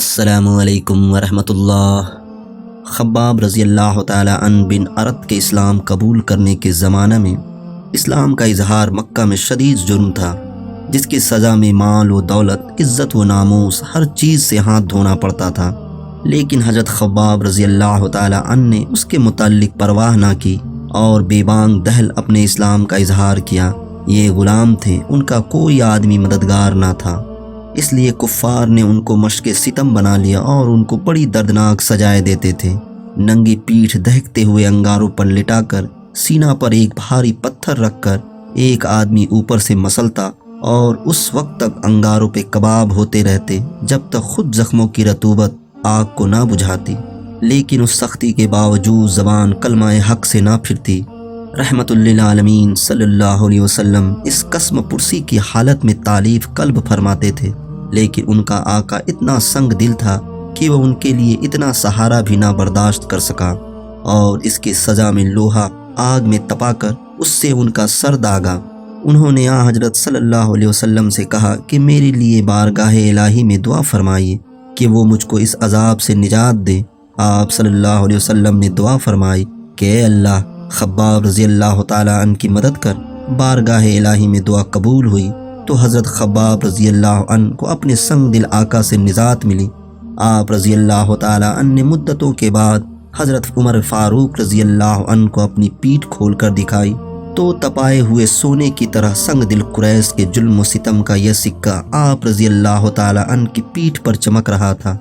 السلام علیکم ورحمۃ اللہ۔ خباب رضی اللہ تعالیٰ عنہ بن ارت کے اسلام قبول کرنے کے زمانہ میں اسلام کا اظہار مکہ میں شدید جرم تھا، جس کی سزا میں مال و دولت، عزت و ناموس، ہر چیز سے ہاتھ دھونا پڑتا تھا۔ لیکن حضرت خباب رضی اللہ تعالیٰ عنہ نے اس کے متعلق پرواہ نہ کی اور بے بانگ دہل اپنے اسلام کا اظہار کیا۔ یہ غلام تھے، ان کا کوئی آدمی مددگار نہ تھا، اس لیے کفار نے ان کو مشق ستم بنا لیا اور ان کو بڑی دردناک سزائیں دیتے تھے۔ ننگی پیٹھ دہکتے ہوئے انگاروں پر لٹا کر، سینہ پر ایک بھاری پتھر رکھ کر ایک آدمی اوپر سے مسلتا اور اس وقت تک انگاروں پہ کباب ہوتے رہتے جب تک خود زخموں کی رطوبت آگ کو نہ بجھاتی۔ لیکن اس سختی کے باوجود زبان کلمہ حق سے نہ پھرتی۔ رحمت للعالمین صلی اللہ علیہ وسلم اس قسم پرسی کی حالت میں تعلیف قلب فرماتے تھے، لیکن ان کا آقا اتنا سنگ دل تھا کہ وہ ان کے لیے اتنا سہارا بھی نہ برداشت کر سکا اور اس کی سزا میں لوہا آگ میں تپا کر اس سے ان کا سر داغا۔ انہوں نے حضرت صلی اللہ علیہ وسلم سے کہا کہ میرے لیے بارگاہ الہی میں دعا فرمائیے کہ وہ مجھ کو اس عذاب سے نجات دے۔ آپ صلی اللہ علیہ وسلم نے دعا فرمائی کہ اے اللہ، خباب رضی اللہ تعالیٰ عنہ کی مدد کر۔ بارگاہ الہی میں دعا قبول ہوئی تو حضرت خباب رضی اللہ عنہ کو اپنے سنگ دل آقا سے نجات ملی۔ آپ رضی اللہ تعالیٰ عنہ نے مدتوں کے بعد حضرت عمر فاروق رضی اللہ عنہ کو اپنی پیٹھ کھول کر دکھائی تو تپائے ہوئے سونے کی طرح سنگ دل قریش کے ظلم و ستم کا یہ سکہ آپ رضی اللہ تعالیٰ عنہ کی پیٹھ پر چمک رہا تھا۔